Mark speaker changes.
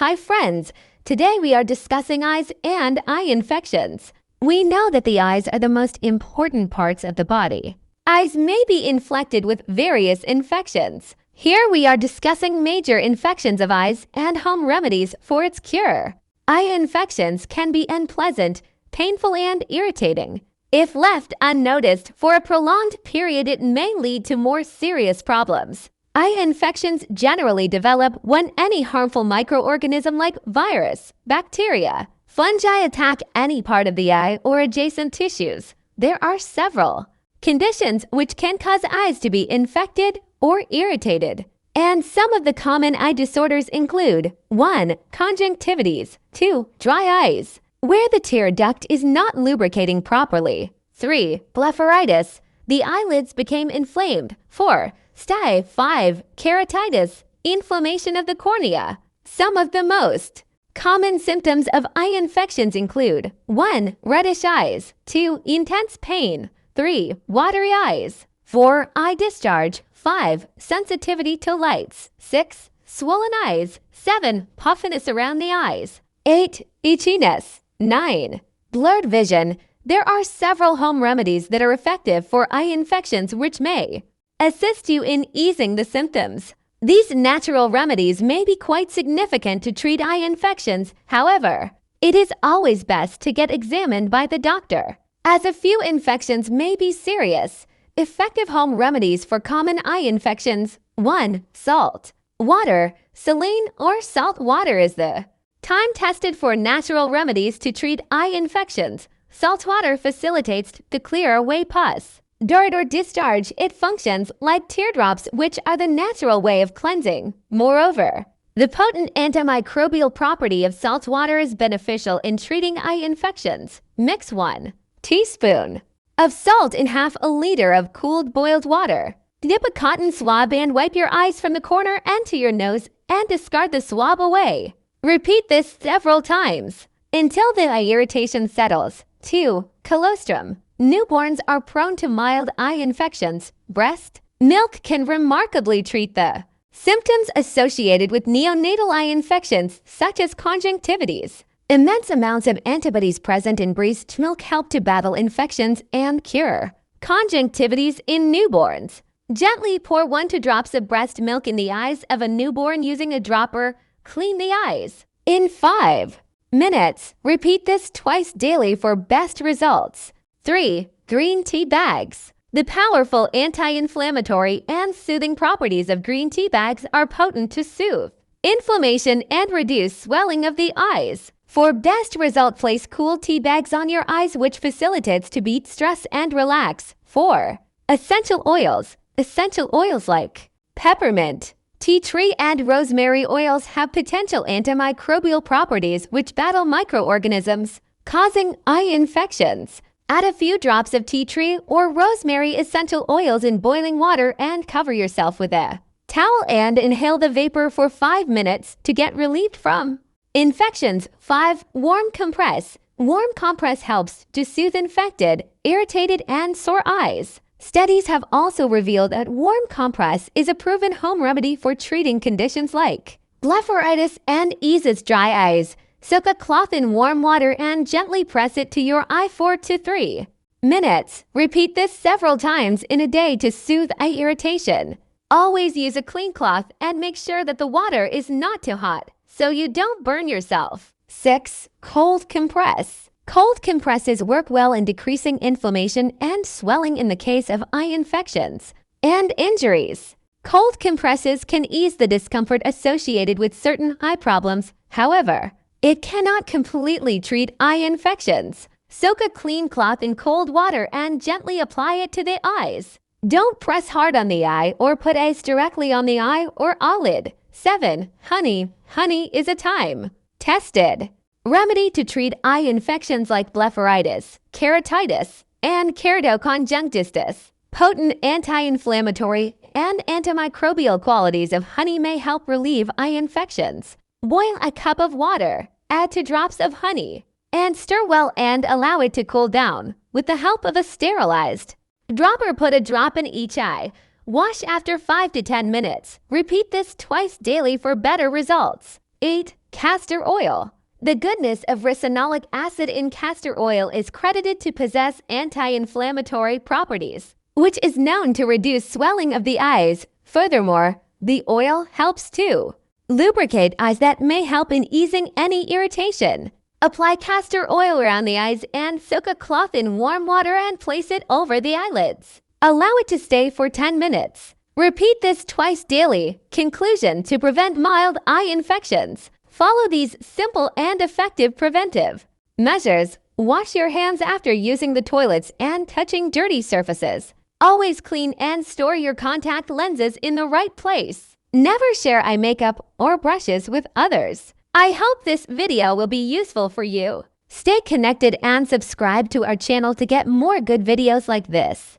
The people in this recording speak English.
Speaker 1: Hi friends! Today we are discussing eyes and eye infections. We know that the eyes are the most important parts of the body. Eyes may be infected with various infections. Here we are discussing major infections of eyes and home remedies for its cure. Eye infections can be unpleasant, painful, and irritating. If left unnoticed for a prolonged period, it may lead to more serious problems. Eye infections generally develop when any harmful microorganism like virus, bacteria, fungi attack any part of the eye or adjacent tissues. There are several conditions which can cause eyes to be infected or irritated. And some of the common eye disorders include 1. Conjunctivitis, 2. Dry eyes, where the tear duct is not lubricating properly. 3. Blepharitis, the eyelids became inflamed. 4. Sty. 5. Keratitis, inflammation of the cornea. Some of the most common symptoms of eye infections include 1. Reddish eyes, 2. Intense pain, 3. Watery eyes, 4. Eye discharge, 5. Sensitivity to lights, 6. Swollen eyes, 7. Puffiness around the eyes, 8. Itchiness, 9. Blurred vision. There are several home remedies that are effective for eye infections which may assist you in easing the symptoms. These natural remedies may be quite significant to treat eye infections. However, it is always best to get examined by the doctor, as a few infections may be serious. Effective home remedies for common eye infections. 1. Salt water. Saline or salt water is the time-tested for natural remedies to treat eye infections. Salt water facilitates to clear away pus, dirt, or discharge. It functions like teardrops, which are the natural way of cleansing. Moreover, the potent antimicrobial property of salt water is beneficial in treating eye infections. Mix 1 teaspoon of salt in half a liter of cooled boiled water. Dip a cotton swab and wipe your eyes from the corner and to your nose and discard the swab away. Repeat this several times until the eye irritation settles. 2. Colostrum. Newborns are prone to mild eye infections. Breast milk can remarkably treat the symptoms associated with neonatal eye infections, such as conjunctivitis. Immense amounts of antibodies present in breast milk help to battle infections and cure conjunctivitis in newborns. Gently pour 1 to 2 drops of breast milk in the eyes of a newborn using a dropper. Clean the eyes in 5 minutes. Repeat this twice daily for best results. 3. Green tea bags. The powerful anti-inflammatory and soothing properties of green tea bags are potent to soothe inflammation and reduce swelling of the eyes. For best result, place cool tea bags on your eyes, which facilitates to beat stress and relax. 4. Essential oils. Essential oils like peppermint, tea tree, and rosemary oils have potential antimicrobial properties which battle microorganisms causing eye infections. Add a few drops of tea tree or rosemary essential oils in boiling water and cover yourself with a towel and inhale the vapor for 5 minutes to get relieved from infections. 5. Warm compress. Warm compress helps to soothe infected, irritated, and sore eyes. Studies have also revealed that warm compress is a proven home remedy for treating conditions like blepharitis and eases dry eyes. Soak a cloth in warm water and gently press it to your eye 4 to 3 minutes. Repeat this several times in a day to soothe eye irritation. Always use a clean cloth and make sure that the water is not too hot so you don't burn yourself. 6. Cold compress. Cold compresses work well in decreasing inflammation and swelling in the case of eye infections and injuries. Cold compresses can ease the discomfort associated with certain eye problems. However, it cannot completely treat eye infections. Soak a clean cloth in cold water and gently apply it to the eyes. Don't press hard on the eye or put ice directly on the eye or eyelid. 7. Honey. Honey is a time-tested remedy to treat eye infections like blepharitis, keratitis, and keratoconjunctivitis. Potent anti-inflammatory and antimicrobial qualities of honey may help relieve eye infections. Boil a cup of water, add 2 drops of honey, and stir well and allow it to cool down with the help of a sterilized dropper. Put a drop in each eye. Wash after 5 to 10 minutes. Repeat this twice daily for better results. 8. Castor oil. The goodness of ricinoleic acid in castor oil is credited to possess anti-inflammatory properties, which is known to reduce swelling of the eyes. Furthermore, the oil helps to lubricate eyes that may help in easing any irritation. Apply castor oil around the eyes and soak a cloth in warm water and place it over the eyelids. Allow it to stay for 10 minutes. Repeat this twice daily. Conclusion: to prevent mild eye infections, follow these simple and effective preventive measures. Wash your hands after using the toilets and touching dirty surfaces. Always clean and store your contact lenses in the right place. Never share eye makeup or brushes with others. I hope this video will be useful for you. Stay connected and subscribe to our channel to get more good videos like this.